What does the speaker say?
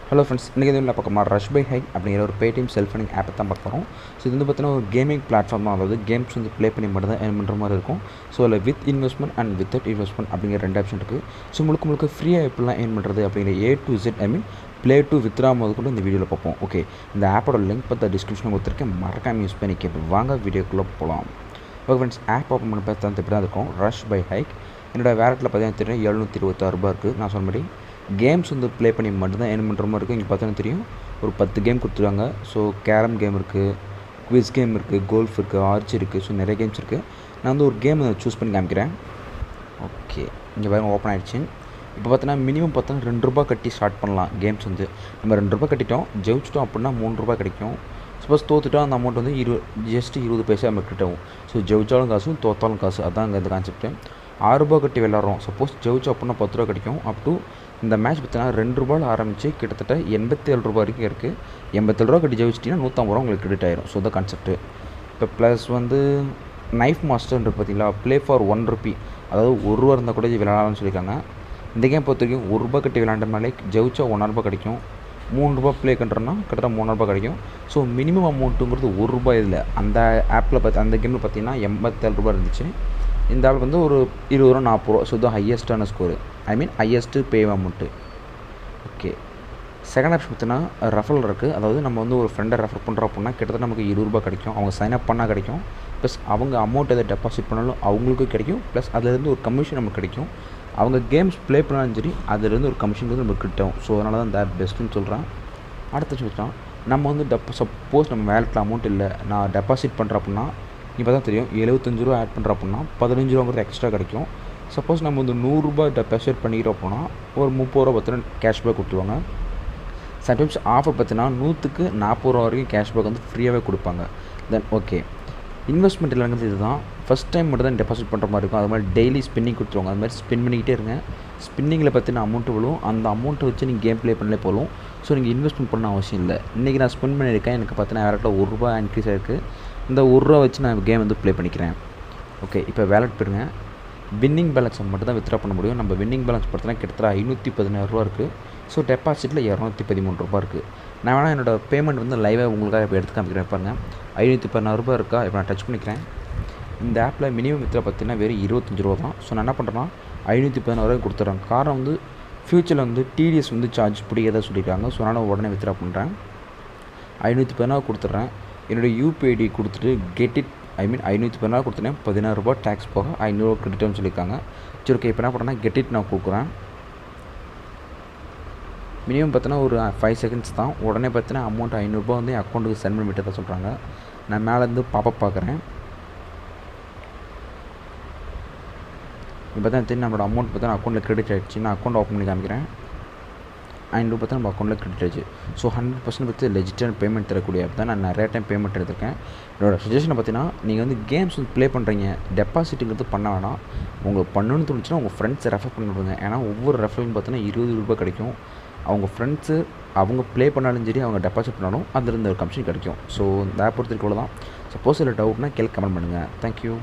Hello friends, இன்றைக்கி இதில் பார்க்கமா rush by hike அப்படிங்கிற ஒரு பேடிஎம் செல்ஃப் ஃபண்டிங் ஆப்பை தான் பார்க்குறோம். ஸோ இது வந்து பார்த்தீங்கன்னா ஒரு கேமிங் பிளாட்ஃபார்ம் தான். அதாவது கேம்ஸ் வந்து ப்ளே பண்ணி மட்டும் தான் ஏர்ன் பண்ணுற மாதிரி இருக்கும். ஸோ அதில் with investment and without investment அப்படிங்கிற 2 ஆப்ஷன் இருக்குது. ஸோ முழுக்க ஃப்ரீயாக எப்படிலாம் ஏர்ன் பண்ணுறது அப்படிங்கிற A to Z play to withdraw போது கூட இந்த வீடியோவில் பார்ப்போம். ஓகே, இந்த ஆப்போட லிங்க் பார்த்து டிஸ்கிரிப்ஷனில் கொடுத்துருக்கேன், மறக்காமல் யூஸ் பண்ணி கேட்போம். வாங்க வீடியோக்குள்ளே போகலாம். ஓகே ஃப்ரெண்ட்ஸ், ஆப் ஓப்பன் பண்ணி பார்த்தா இப்படி தான் இருக்கும். ரஷ் பை ஹைக் என்னோடய வேலட்டில் பார்த்தீங்கன்னா தெரியும் ₹726 இருக்குது. நான் சொன்ன மாதிரி கேம்ஸ் வந்து ப்ளே பண்ணி மட்டும்தான் ஏர்ன் பண்ணுற மாதிரி இருக்குது. இங்கே பார்த்தீங்கன்னா தெரியும் ஒரு 10 கேம் கொடுத்துருக்காங்க. ஸோ கேரம் கேம் இருக்குது, குவிஸ் கேம் இருக்குது, கோல்ஃப் இருக்குது, ஆர்ச்சி இருக்குது. ஸோ நிறைய கேம்ஸ் இருக்குது. நான் வந்து ஒரு கேம் சூஸ் பண்ணி காமிக்கிறேன். ஓகே, இங்கே பாருங்க ஓப்பன் ஆகிடுச்சு. இப்போ பார்த்தீங்கன்னா மினிமம் பார்த்தோன்னா ₹2 கட்டி ஸ்டார்ட் பண்ணலாம். கேம்ஸ் வந்து நம்ம ₹2 கட்டிட்டோம், ஜெயிச்சிட்டோம் அப்படின்னா ₹3 கிடைக்கும். சப்போஸ் தோத்துட்டோம் அந்த அமௌண்ட் வந்து ஜஸ்ட் 20 பைசா நம்ம கிட்டவும். ஸோ ஜெயிச்சாலும் காசு, தோத்தாலும் காசு. அதுதான் அங்கே இந்த கான்செப்ட்டு. ₹6 கட்டி விளாட்றோம். சப்போஸ் ஜெயிச்சோம் அப்படின்னா ₹10 கிடைக்கும். அப் டு இந்த மேட்ச் பார்த்தீங்கன்னா ₹2 ஆரம்பித்து கிட்டத்தட்ட ₹87 வரைக்கும் இருக்குது. ₹87 கட்டி ஜெயிச்சிட்டிங்கன்னா ₹150 உங்களுக்கு கிரெடிட் ஆயிரும். ஸோ தான் கான்செப்ட்டு. இப்போ ப்ளஸ் வந்து நைஃப் மாஸ்டர்ன்ற பார்த்தீங்களா, ப்ளே ஃபார் ₹1, அதாவது ₹1 இருந்தால் கூட விளையாடலாம்னு சொல்லியிருக்காங்க. இந்த கேம் பொறுத்த வரைக்கும் ₹1 கட்டி விளையாண்டனாலே ஜெயிச்சா ₹1.5 கிடைக்கும். ₹3 ப்ளே பண்ணுறோன்னா கிட்டத்தட்ட ₹3.5 கிடைக்கும். ஸோ மினிமம் அமௌண்ட்டுங்கிறது ₹1 இதில். அந்த ஆப்பில் அந்த கேமில் பார்த்தீங்கன்னா ₹87 இருந்துச்சு. இந்த ஆள் வந்து ஒரு ₹20 ₹40. ஸோ இதுதான் ஹையஸ்ட்டான ஸ்கோரு, ஹையஸ்ட்டு பே அமௌண்ட்டு. ஓகே, செகண்ட் ஆப்ஷன் பார்த்தீங்கன்னா ரெஃபரல் இருக்குது. அதாவது நம்ம வந்து ஒரு ஃப்ரெண்டை ரெஃபர் பண்ணுறோம் அப்படின்னா கிட்டத்தட்ட நமக்கு ₹20 கிடைக்கும். அவங்க சைன் அப் பண்ணால் கிடைக்கும். ப்ளஸ் அவங்க அமௌண்ட் எதை டெபாசிட் பண்ணாலும் அவங்களுக்கும் கிடைக்கும். ப்ளஸ் அதிலேருந்து ஒரு கமிஷன் நமக்கு கிடைக்கும். அவங்க கேம்ஸ் ப்ளே பண்ணாலும் சரி அதிலேருந்து ஒரு கமிஷன் வந்து நமக்கு கிட்டும். ஸோ அதனால தான் இந்த ஆப் பெஸ்ட்டுன்னு சொல்கிறேன். அடுத்த சொல்லிட்டோம், நம்ம வந்து சப்போஸ் நம்ம வேலெட்டில் அமௌண்ட் இல்லை, நான் டெபாசிட் பண்ணுறேன் அப்படின்னா இப்போ தான் தெரியும் ₹75 ஆட் பண்ணுறோம் அப்படின்னா ₹15 எக்ஸ்ட்ரா கிடைக்கும். சப்போஸ் நம்ம வந்து ₹100 டெபாசிட் பண்ணிக்கிறோம் அப்படின்னா ஒரு ₹30 பார்த்தீங்கன்னா கேஷ்பேக் கொடுத்துருவாங்க. சம்டைம்ஸ் ஆஃபர் பார்த்தீங்கன்னா 100க்கு ₹40 வரைக்கும் கேஷ்பேக் வந்து ஃப்ரீயாகவே கொடுப்பாங்க. தென் ஓகே, இன்வெஸ்ட்மெண்ட் இல்லைங்கிறது இது தான். ஃபஸ்ட் டைம் மட்டும் தான் டெபாசிட் பண்ணுற மாதிரி இருக்கும். அது மாதிரி டெய்லி ஸ்பின்னிங் கொடுத்துருவாங்க. அது மாதிரி ஸ்பின் பண்ணிக்கிட்டே இருங்க. ஸ்பின்னிங்கில் பார்த்தீங்கன்னா அமௌண்ட்டு விழும். அந்த அமௌண்ட்டை வச்சு நீங்கள் கேம் ப்ளே பண்ணலே போதும். ஸோ நீங்கள் இன்வெஸ்ட்மெண்ட் பண்ண அவசியம் இல்லை. இன்றைக்கி நான் ஸ்பெண்ட் பண்ணியிருக்கேன். எனக்கு பார்த்தீங்கன்னா வேலட்டில் ₹1 இன்க்ரீஸ் ஆகிருக்கு. இந்த ₹1 வச்சு நான் கேம் வந்து ப்ளே பண்ணிக்கிறேன். ஓகே, இப்போ வேலட் போயிருங்க. வின்னிங் பேலன்ஸை மட்டும் தான் வித்ரா பண்ண முடியும். நம்ம வின்னிங் பேலன்ஸ் பார்த்தீங்கன்னா கிட்டத்தட்ட ₹516 இருக்குது. ஸோ டெபாசிட்டில் ₹213 இருக்குது. நான் வேணால் என்னோடய பேமெண்ட் வந்து லைவாக உங்களுக்காக இப்போ எடுத்து காமிக்கிறேன். பாருங்கள், ₹516 இருக்கா. இப்போ நான் டச் பண்ணிக்கிறேன். இந்த ஆப்பில் மினிமம் வித்ரா பார்த்தீங்கன்னா வெறும் ₹25 தான். ஸோ நான் என்ன பண்ணுறேன்னா ₹516 கொடுத்துட்றேன். காரணம் வந்து ஃப்யூச்சரில் வந்து டிடிஎஸ் வந்து சார்ஜ் பிடிக்காத சொல்லியிருக்காங்க. ஸோ அதனால் உடனே வித்ரா பண்ணுறேன். ₹516 கொடுத்துட்றேன். என்னுடைய யூபிஐடி கொடுத்துட்டு கெட் இட் ₹516 கொடுத்துட்டேன். ₹16 டேக்ஸ் போக ₹500 கிரெடிட்னு சொல்லியிருக்காங்க. சரி, ஓகே, இப்போ என்ன பண்ணுறேன்னா கெட் இட் நான் கொடுக்குறேன். மினிமம் பார்த்தீங்கன்னா ஒரு 5 செகண்ட்ஸ் தான். உடனே பார்த்தீங்கன்னா அமௌண்ட் ₹500 வந்து என் அக்கௌண்ட்டுக்கு சென்ட் பண்ணி விட்டு தான் சொல்கிறாங்க. நான் மேலேருந்து பாப்பப் பார்க்குறேன். இப்போ பார்த்தா தெரியும் நம்மளோட அமௌண்ட் பார்த்தா அக்கௌண்ட்டில் கிரெடிட் ஆகிடுச்சு. நான் அக்கௌண்ட் ஓப்பன் பண்ணி காமிக்கிறேன். ₹500 பார்த்தா நம்ம அக்கௌண்ட்டில் கிரெடிட் ஆச்சு. ஸோ 100% பற்றி லெஜிட்டான பேமெண்ட் தரக்கூடிய ஆப் தான். நான் நிறையா டைம் பேமெண்ட் எடுத்திருக்கேன். என்னோடய சஜஷனை பார்த்தீங்கன்னா நீங்கள் வந்து கேம்ஸ் வந்து ப்ளே பண்ணுறீங்க, டெபாசிட்டுங்கிறது பண்ண வேணாம். உங்களுக்கு பண்ணணும்னு தோணுச்சுன்னா உங்கள் ஃப்ரெண்ட்ஸை ரெஃபர் பண்ணி விடுங்க. ஏன்னா ஒவ்வொரு ரெஃபரும் பார்த்தீங்கன்னா ₹20 கிடைக்கும். அவங்க ஃப்ரெண்ட்ஸு அவங்க ப்ளே பண்ணாலும் சரி, அவங்க டெபாசிட் பண்ணாலும் அதிலிருந்து ஒரு கமிஷன் கிடைக்கும். ஸோ இந்த ஆப் பொறுத்த வரைக்கும் தான். சப்போஸ் இதில் டவுட்னா கீழே கமெண்ட் பண்ணுங்கள். தேங்க்யூ.